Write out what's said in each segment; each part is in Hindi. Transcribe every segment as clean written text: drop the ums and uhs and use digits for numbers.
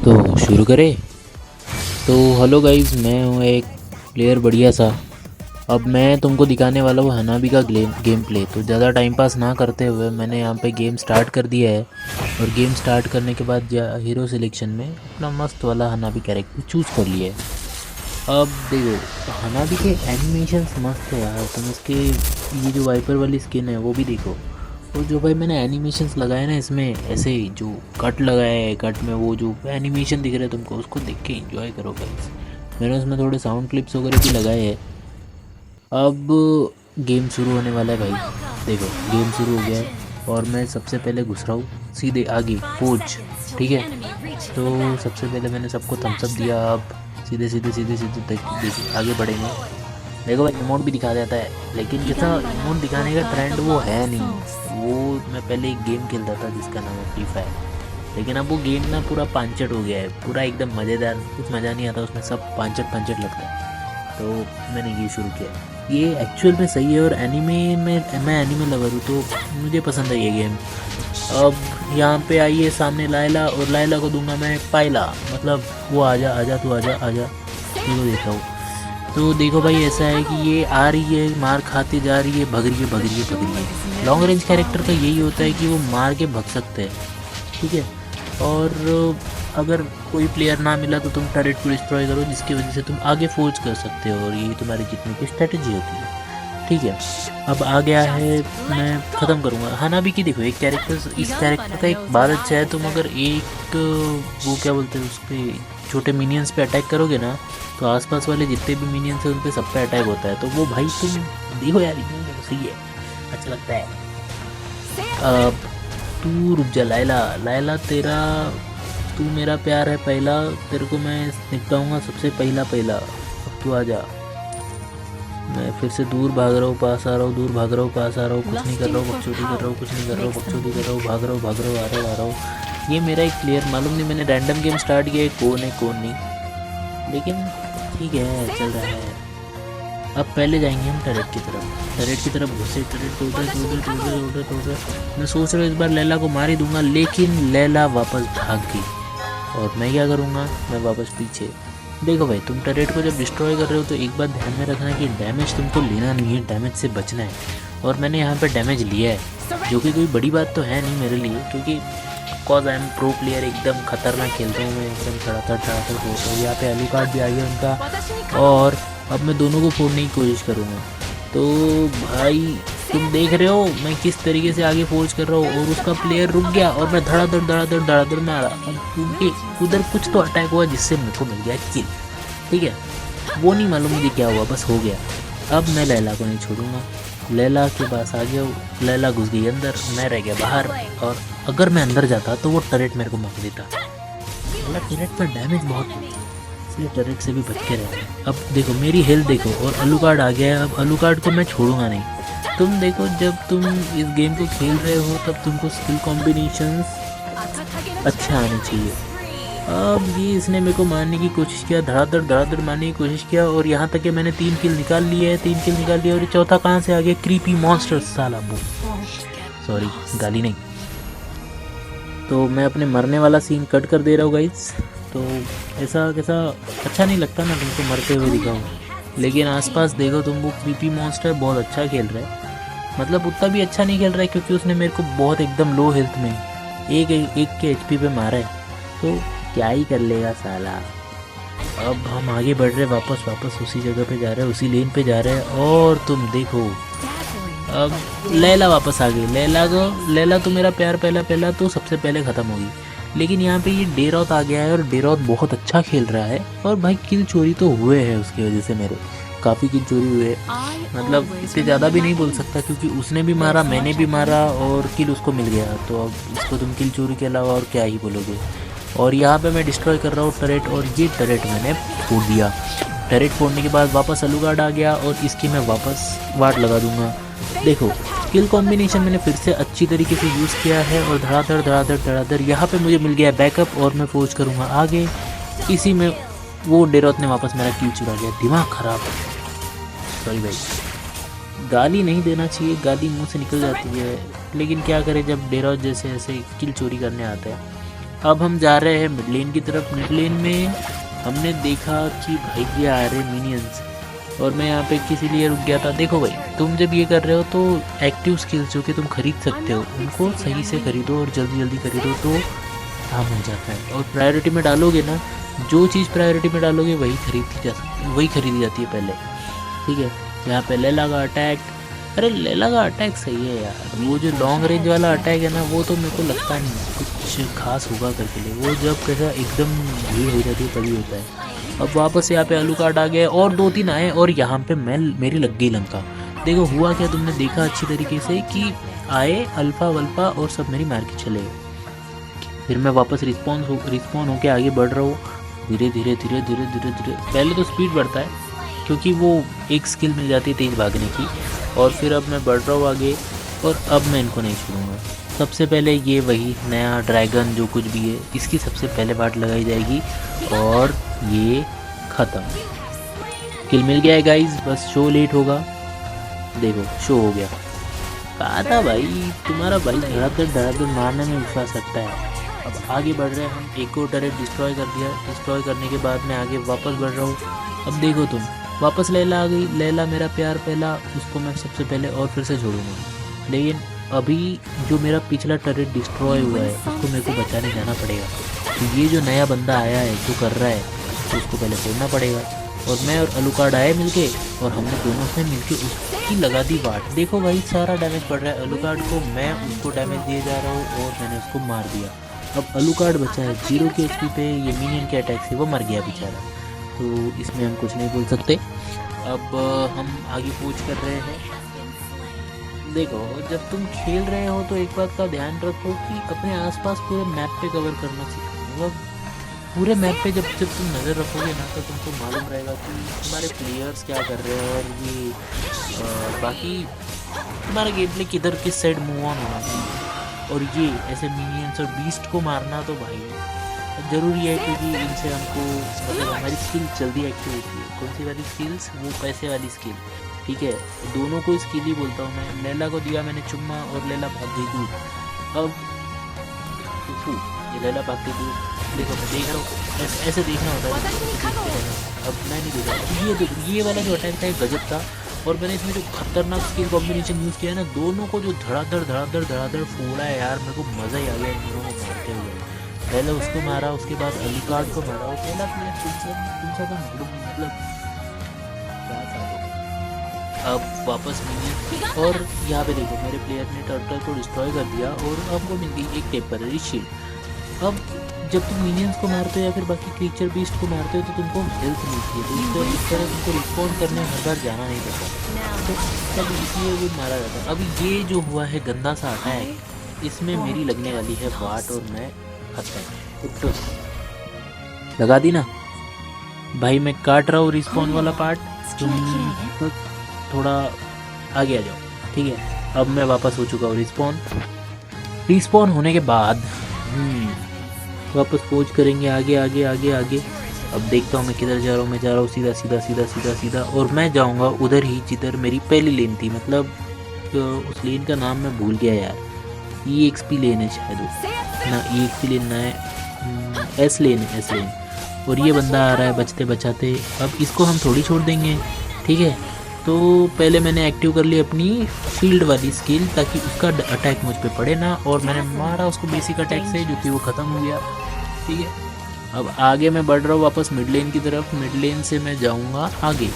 तो शुरू करें। तो हेलो गाइस, मैं हूँ एक प्लेयर बढ़िया सा। अब मैं तुमको दिखाने वाला हूँ हनाबी का गेम प्ले। तो ज़्यादा टाइम पास ना करते हुए मैंने यहाँ पे गेम स्टार्ट कर दिया है। और गेम स्टार्ट करने के बाद हीरो सिलेक्शन में अपना मस्त वाला हनाबी कैरेक्टर चूज़ कर लिया है। अब देखो हनाबी के एनिमेशंस मस्त है यार। तुम इसके ये जो वाइपर वाली स्किन है वो भी देखो। और जो भाई मैंने एनिमेशंस लगाए ना इसमें, ऐसे ही जो कट लगाया है, कट में वो जो एनिमेशन दिख रहे हैं तुमको, उसको देख के एंजॉय करो गाइस। मैंने उसमें थोड़े साउंड क्लिप्स वगैरह भी लगाए हैं। अब गेम शुरू होने वाला है भाई। देखो गेम शुरू हो गया है और मैं सबसे पहले घुस रहा हूँ सीधे आगे फौज। ठीक है, तो सबसे पहले मैंने सबको थम्स अप दिया। अब सीधे सीधे सीधे सीधे तक आगे बढ़ेंगे। देखो भाई इमोट भी दिखा देता है, लेकिन जैसा इमोट दिखाने का ट्रेंड वो है नहीं। वो मैं पहले एक गेम खेलता था जिसका नाम है फ्री फायर, लेकिन अब वो गेम ना पूरा पांचट हो गया है, पूरा एकदम मज़ेदार, कुछ मज़ा नहीं आता उसमें, सब पांचट पांचट लगता है। तो मैंने ये शुरू किया। ये एक्चुअल में सही है और एनीमे में मैं एनीमे लवर हूँ तो मुझे पसंद है ये गेम। अब यहाँ पे आइए सामने लायला, और लायला को दूंगा मैं पायला, मतलब वो आजा आजा तू आजा आजा, ये देता हूँ। तो देखो भाई ऐसा है कि ये आ रही है, मार खाते जा रही है, भग रही है भग रही है भग रही है। लॉन्ग रेंज कैरेक्टर का यही होता है कि वो मार के भग सकते हैं। ठीक है, और अगर कोई प्लेयर ना मिला तो तुम टरेट को डिस्ट्रॉय करो, जिसकी वजह से तुम आगे फोर्ज कर सकते हो, और यही तुम्हारी जीतने की स्ट्रेटजी होती है। ठीक है, अब आ गया है, मैं ख़त्म करूँगा हनाबी की। देखो एक कैरेक्टर, इस कैरेक्टर का एक बात अच्छा है, तुम अगर एक वो क्या बोलते हैं उसके छोटे मिनियंस पे अटैक करोगे ना, तो आसपास वाले जितने भी मिनियंस हैं उन पे सब पे अटैक होता है। तो वो भाई तुम देखो यार, एकदम सही है, अच्छा लगता है। अब तू रुक जा लायला, लायला तेरा, तू मेरा प्यार है पहला, तेरे को मैं निपटाऊंगा सबसे पहला पहला। अब तू आ जा। मैं फिर से दूर भाग रहा हूँ, पास आ रहा हूँ, दूर भाग रहा हूँ, पास आ रहा हूँ, कुछ नहीं कर रहा हूँ, बकचोदी कर रहा हूँ, कुछ नहीं कर रहा हूँ, बकचोदी कर रहा हूँ, भाग रहा हूँ भाग रहा हूँ, आ रहा हूँ। ये मेरा एक प्लेयर, मालूम नहीं मैंने रैंडम गेम स्टार्ट किया है, कौन है कौन नहीं, लेकिन ठीक है चल रहा है। अब पहले जाएंगे हम टरेट की तरफ, टरेट की तरफ घुसे, टरेट तोड़ रहे तोड़ रहे तोड़ रहे तोड़ रहे तोड़ रहे। मैं सोच रहा हूँ इस बार लैला को मार ही दूंगा, लेकिन लैला वापस भाग गई। और मैं क्या करूँगा, मैं वापस पीछे। देखो भाई तुम टरेट को जब डिस्ट्रॉय कर रहे हो तो एक बात ध्यान में रखना कि डैमेज तुमको लेना नहीं है, डैमेज से बचना है। और मैंने यहाँ पर डैमेज लिया है, जो कि कोई बड़ी बात तो है नहीं मेरे लिए, क्योंकि cause I am pro player, एकदम खतरनाक खेलता हूँ मैं, एकदम धड़ाधड़ धड़ाधड़ बोलता हूँ। यहाँ पे एलू कार्ड भी आ गया उनका, और अब मैं दोनों को फोड़ने की कोशिश करूँगा। तो भाई तुम देख रहे हो मैं किस तरीके से आगे फोर्स कर रहा हूँ, और उसका प्लेयर रुक गया और मैं धड़ाधड़ धड़ाधड़ धड़ाधड़ में आ रहा। अब उनके उधर कुछ तो अटैक हुआ जिससे मेरे को मिल गया किल। ठीक है, वो नहीं मालूम मुझे क्या हुआ, बस हो गया। अब मैं लैला को नहीं छोड़ूंगा, लैला के पास आ गया, लैला घुस गई अंदर, मैं रह गया बाहर। और अगर मैं अंदर जाता तो वो टरेट मेरे को मार देता, मतलब टरेट पर डैमेज बहुत होती है, इसलिए टरेट से भी बच के रहते हैं। अब देखो मेरी हेल्थ देखो, और अलू कार्ड आ गया है। अब अलू कार्ड को मैं छोड़ूंगा नहीं। तुम देखो जब तुम इस गेम को खेल रहे हो तब तुमको स्किल कॉम्बिनेशंस अच्छे आने चाहिए। अब ये इसने मेरे को मारने की कोशिश किया, धड़ाधड़ धड़ाधड़ मारने की कोशिश किया, और यहाँ तक कि मैंने 3 किल निकाल लिए है, 3 किल निकाल लिया। और चौथा कहाँ से आ गया, क्रीपी मॉन्स्टर साला वो, सॉरी गाली नहीं। तो मैं अपने मरने वाला सीन कट कर दे रहा हूँ गाइस। तो ऐसा कैसा अच्छा नहीं लगता ना तुमको मरते हुए दिखाऊं, लेकिन आसपास देखो तुम, वो क्रीपी मॉन्स्टर बहुत अच्छा खेल रहा है। मतलब उतना भी अच्छा नहीं खेल रहा है क्योंकि उसने मेरे को बहुत एकदम लो हेल्थ में एक के एचपी पे मारा है, तो क्या ही कर लेगा साला। अब हम आगे बढ़ रहे, वापस उसी जगह पे जा रहे हैं, उसी लेन पे जा रहे हैं। और तुम देखो अब लैला वापस आ गई। लैला तो मेरा प्यार पहला तो सबसे पहले ख़त्म होगी, लेकिन यहाँ पे ये डेरॉथ आ गया है, और डेरॉथ बहुत अच्छा खेल रहा है। और भाई किल चोरी तो हुए हैं उसकी वजह से, मेरे काफ़ी किल चोरी हुए, मतलब इससे ज़्यादा भी नहीं बोल सकता क्योंकि उसने भी मारा, मैंने भी मारा, और किल उसको मिल गया। तो अब इसको तुम किल चोरी के अलावा और क्या ही बोलोगे। और यहाँ पे मैं डिस्ट्रॉय कर रहा हूँ टरेट, और ये टरेट मैंने फोड़ दिया। टरेट फोड़ने के बाद वापस अलू गार्ड आ गया, और इसकी मैं वापस वाट लगा दूंगा। देखो किल कॉम्बिनेशन मैंने फिर से अच्छी तरीके से यूज़ किया है, और धड़ाधड़ धड़ाधड़ धड़ाधड़ यहाँ पे मुझे मिल गया बैकअप, और मैं फोर्स करूँगा आगे। इसी में वो डेरॉथ ने वापस मेरा किल चुरा लिया, दिमाग ख़राब है। सॉरी भाई, गाली नहीं देना चाहिए, गाली मुंह से निकल जाती है, लेकिन क्या करें जब डेरॉथ जैसे ऐसे किल चोरी करने आता है। अब हम जा रहे हैं मिड लेन की तरफ। मिड लेन में हमने देखा कि भाई ये आ रहे मिनियंस, और मैं यहाँ पे किसी लिए रुक गया था। देखो भाई, तुम जब ये कर रहे हो तो एक्टिव स्किल्स जो कि तुम खरीद सकते हो उनको सही से खरीदो और जल्दी जल्दी खरीदो तो काम हो जाता है। और प्रायोरिटी में डालोगे ना, जो चीज़ प्रायोरिटी में डालोगे वही खरीदी जाती है पहले, ठीक है। यहाँ पे लेला का अटैक, अरे लेला का अटैक सही है यार। वो जो लॉन्ग रेंज वाला अटैक है ना, वो तो मेरे को लगता नहीं कुछ खास होगा करके लिए। वो जब कैसा एकदम भीड़ हो जाती है तभी होता है। अब वापस यहाँ पे आलूकार्ड आ गया और 2-3 आए और यहाँ पे मैं मेरी लग गई लंका। देखो हुआ क्या, तुमने देखा अच्छी तरीके से कि आए अल्फा वल्फा और सब मेरी मार के चले गए। फिर मैं वापस रिस्पॉन होके आगे बढ़ रहा हूँ धीरे धीरे धीरे धीरे धीरे धीरे। पहले तो स्पीड बढ़ता है क्योंकि वो एक स्किल मिल जाती है तेज़ भागने की, और फिर अब मैं बढ़ रहा हूँ आगे, और अब मैं इनको नहीं छोड़ूंगा। सबसे पहले ये वही नया ड्रैगन जो कुछ भी है, इसकी सबसे पहले बात लगाई जाएगी और ये ख़त्म। किल मिल गया है गाइस, बस शो लेट होगा। देखो शो हो गया। कहा था भाई तुम्हारा भाई धड़ाधड़ मारने में विश्वास रखता है। अब आगे बढ़ रहे हैं हम। एक और टरेट डिस्ट्रॉय कर दिया। डिस्ट्रॉय करने के बाद मैं आगे वापस बढ़ रहा हूँ। अब देखो तुम, वापस लैला आ गई। लैला मेरा प्यार पहला, उसको मैं सबसे पहले और फिर से छोड़ूंगा। लेकिन अभी जो मेरा पिछला टरेट डिस्ट्रॉय हुआ है उसको मेरे को बचाने जाना पड़ेगा। तो ये जो नया बंदा आया है जो कर रहा है तो उसको पहले छोड़ना पड़ेगा। और मैं और आलूकार्ड आए मिलके, और हमने दोनों से मिलके उसकी लगा दी वाट। देखो भाई सारा डैमेज पड़ रहा है आलूकार्ड को, मैं उसको डैमेज दिए जा रहा हूँ और मैंने उसको मार दिया। अब आलूकार्ड बचा है 0 के HP पे। ये मिनियन के अटैक से वो मर गया बेचारा, तो इसमें हम कुछ नहीं बोल सकते। अब हम आगे पूछ कर रहे हैं। देखो जब तुम खेल रहे हो तो एक बात का ध्यान रखो कि अपने आसपास पूरे मैप पे कवर करना सीखो। मतलब पूरे मैप पे जब तुम नज़र रखोगे ना तो तुमको मालूम रहेगा कि तुम्हारे प्लेयर्स क्या कर रहे हैं, और ये बाकी तुम्हारा गेम प्ले किधर किस साइड मूव ऑन होना चाहिए। और ये ऐसे मिनियंस और बीस्ट को मारना तो भाई ज़रूरी है, क्योंकि इनसे हमको मतलब हमारी स्किल जल्दी एक्टिव होती है। कौन सी वाली स्किल्स? वो पैसे वाली स्किल, ठीक है। दोनों को स्किल ही बोलता हूँ मैं। लैला को दिया मैंने चुम्मा और लैला भाग गई दूर। अब ये लैला भाग गई दूर। देखो मैं देख रहा हूँ, ऐसे देखना होता है। अब मैं नहीं देख रहा। ये वाला जो अटैक था एक गजब था, और मैंने इसमें जो खतरनाक स्किल कॉम्बिनेशन यूज़ किया है ना, दोनों को जो धड़ाधड़ फोड़ा है यार, मेरे को मज़ा ही आ गया इन दोनों को मारते हुए। पहले उसको मारा, उसके बाद आलूकार्ड को मारा, और पहला प्लेयर तुमसे तो मतलब क्या था। अब वापस मिनियन, और यहाँ पे देखो मेरे प्लेयर ने टर्टल को डिस्ट्रॉय कर दिया और हमको मिल गई एक टेम्पररी शील्ड। अब जब तुम मिनियंस को मारते हो या फिर बाकी क्रीचर बीस्ट को मारते हो तो तुमको हेल्थ मिलती है, तो इस तरह तुमको रिस्पॉन्ड करने हर बार जाना नहीं पड़ता, तो तब इसलिए वो मारा जाता है। अभी ये जो हुआ है गंदा सा अटैक, इसमें मेरी लगने वाली है वाट, और मैं खत्म। लगा दी ना भाई। मैं काट रहा हूँ रिस्पॉन वाला पार्ट, तुम थोड़ा आगे आ जाओ, ठीक है। अब मैं वापस हो चुका हूँ रिस्पॉन होने के बाद वापस पहुँच करेंगे आगे आगे आगे आगे। अब देखता हूँ मैं किधर जा रहा हूँ। मैं जा रहा हूँ सीधा सीधा सीधा सीधा सीधा, और मैं जाऊँगा उधर ही जिधर मेरी पहली लेन थी। मतलब उस लेन का नाम मैं भूल गया यार। EXP लेन है शायद ना, EXP लेन ना है, S लेन है, S लेन। और ये बंदा आ रहा है बचते बचाते। अब इसको हम थोड़ी छोड़ देंगे, ठीक है। तो पहले मैंने एक्टिव कर ली अपनी फील्ड वाली स्किल ताकि उसका अटैक मुझ पे पड़े ना, और मैंने मारा उसको बेसिक अटैक से, जो कि वो ख़त्म हो गया, ठीक है। अब आगे मैं बढ़ रहा हूँ वापस मिड लेन की तरफ। मिड लेन से मैं जाऊँगा आगे।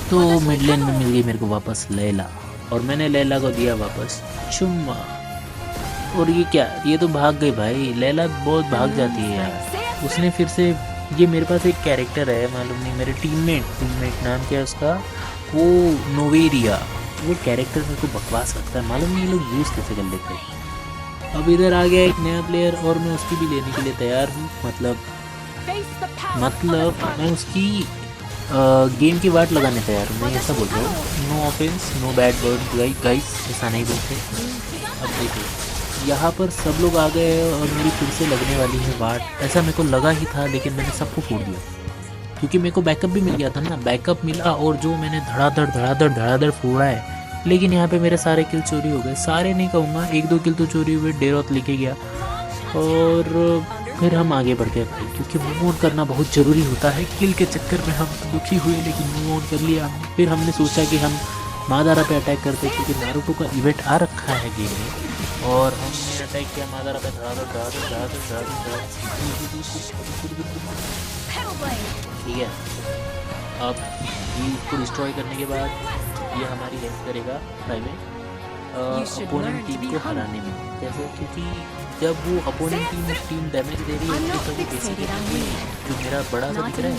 तो मिड लेन में मिल गई मेरे को वापस लैला, और मैंने लैला को दिया वापस चुम्मा। और ये क्या, ये तो भाग गई भाई। लैला बहुत भाग जाती है यार। उसने फिर से, ये मेरे पास एक कैरेक्टर है, मालूम नहीं, मेरे टीममेट नाम क्या है उसका, वो नोवेरिया। वो कैरेक्टर मेरे को बकवास लगता है, मालूम नहीं ये लोग यूज़ कैसे कर लेते हैं। अब इधर आ गया एक नया प्लेयर, और मैं उसकी भी लेने के लिए तैयार हूँ। मतलब मैं उसकी गेम की वाट लगाने तैयार हूँ। मैं ऐसा बोल रहा हूँ, no offence, no bad word guys, ऐसा नहीं बोलते। अब देखो यहाँ पर सब लोग आ गए हैं और मेरी फिर से लगने वाली है वाट। ऐसा मेरे को लगा ही था, लेकिन मैंने सबको फोड़ दिया क्योंकि मेरे को बैकअप भी मिल गया था ना। बैकअप मिला, और जो मैंने धड़ाधड़ फोड़ा है। लेकिन यहाँ पे मेरे सारे किल चोरी हो गए। सारे नहीं कहूँगा, 1-2 किल तो चोरी हुए। डेरोथ लेके गया, और फिर हम आगे बढ़ गए भाई, क्योंकि मूव ऑन करना बहुत ज़रूरी होता है। किल के चक्कर में हम दुखी हुए, लेकिन मूव ऑन कर लिया हमने। फिर हमने सोचा कि हम मादारा पे अटैक करते, क्योंकि नारुतो का इवेंट आ रखा है गेम में। और हमने अटैक किया मादारा पे, ठीक है। अब ये इसको डिस्ट्रॉय करने के बाद ये हमारी हेल्प करेगा प्राइवेट अपोनेंट टीम को हराने में। कैसे? क्योंकि जब वो अपोनेंट टीम डैमेज दे रही है तो वो बेसिकली जो मेरा बड़ा सा दिख रहा है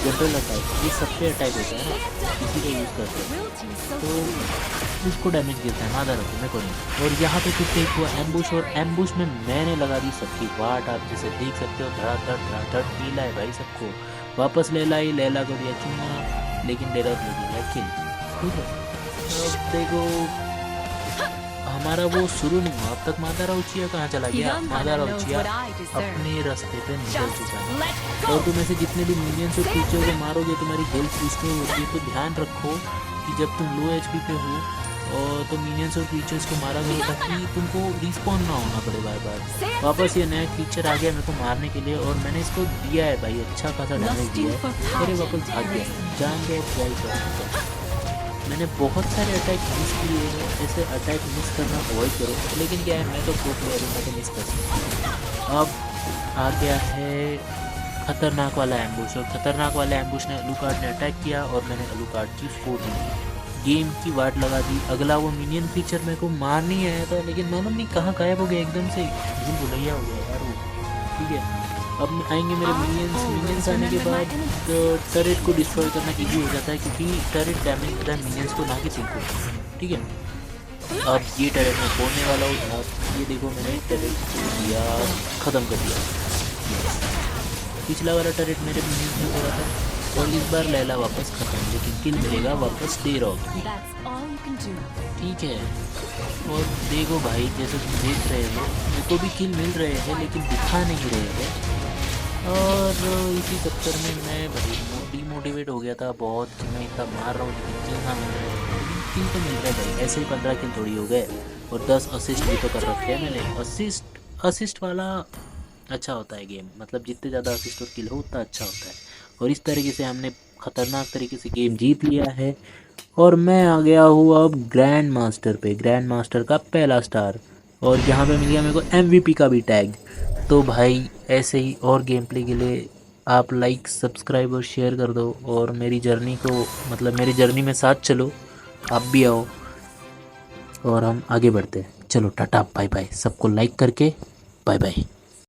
जनरल अटैक, ये सब पे अटैक होता है ना, इसी का यूज़ करते हैं तो उसको डैमेज गिरता है मादा रखो मैं करूँ। और यहाँ पे फिर एक हुआ एम्बुश, और एम्बुश में मैंने लगा दी सबकी वाट। आप जैसे देख सकते हो धड़ाधड़ पीला है भाई सबको। वापस लैला को दिया चुना, लेकिन डेरा ले दिया किल, ठीक है। अब देखो हमारा वो शुरू नहीं हुआ अब तक। मादारा उचिया कहाँ चला गया? मादारा उचिया अपने रास्ते पे निकल चुका है। और तुम ऐसे जितने भी मिनियंस और क्रीचर को मारोगे तुम्हारी हेल्थ रिस्टोर होती है। तो ध्यान रखो कि जब तुम लो एचपी पे हो और तो मिनियंस और क्रीचर्स को मारा करो, ताकि तुमको रिस्पॉन ना होना पड़े बार बार। वापस ये नया क्रीचर आ गया मेरे को मारने के लिए, और मैंने इसको दिया है भाई, अच्छा खासा डैमेज दिया है। अरे वापस भाग गया, जान गया ट्राई कर। मैंने बहुत सारे अटैक मिस किए हैं, ऐसे अटैक मिस करना अवॉइड करो। लेकिन क्या है, मैं तो प्रो प्लेयर हूँ, मैं तो मिस कर सकता। अब आ गया है खतरनाक वाला एम्बुश, और खतरनाक वाले एम्बुश ने अलूकार्ड ने अटैक किया और मैंने अलूकार्ड की फोड़ दी, गेम की वाट लगा दी। अगला वो मिनियन फीचर मेरे को मार नहीं आया था, लेकिन मालूम नहीं कहाँ गायब हो गया एकदम से, भूल भुलैया हो गया यार वो, ठीक है। अब आएंगे मेरे मिनियंस आने के बाद तो टरेट को डिस्ट्रॉय करना इजी हो जाता है, क्योंकि टरेट डैमेज करता है मिनियंस को, ना कि टीम को, ठीक है। अब ये टरेट मैं फोड़ने वाला हूँ। अब ये देखो मैंने टरेट दिया, ख़त्म कर दिया। पिछला वाला टरेट मेरे मिनियंस में फोड़ा था, और इस बार लैला वापस ख़त्म, लेकिन किल मिलेगा वापस डे रॉक, ठीक है। और देखो भाई जैसे तुम देख रहे हो मेरे को भी किल मिल रहे हैं, लेकिन दिखा नहीं रहे हैं। और इसी चक्कर में मैं भाई डीमोटिवेट हो गया था बहुत, कि मैं इतना मार रहा हूँ लेकिन किल ना मिल रहा है। लेकिन किल तो मिल रहा है भाई, ऐसे ही 15 किल थोड़ी हो गए, और 10 असिस्ट भी तो कर रखे हैं मैंने। असिस्ट वाला अच्छा होता है गेम, मतलब जितने ज़्यादा असिस्ट और किल हो उतना अच्छा होता है। और इस तरीके से हमने ख़तरनाक तरीके से गेम जीत लिया है, और मैं आ गया हूँ अब ग्रैंड मास्टर पे, ग्रैंड मास्टर का पहला स्टार, और यहाँ पे मिल गया मेरे को MVP का भी टैग। तो भाई ऐसे ही और गेम प्ले के लिए आप लाइक सब्सक्राइब और शेयर कर दो, और मेरी जर्नी को मतलब मेरी जर्नी में साथ चलो, आप भी आओ और हम आगे बढ़ते हैं। चलो टाटा बाय बाय, सबको लाइक करके बाय बाय।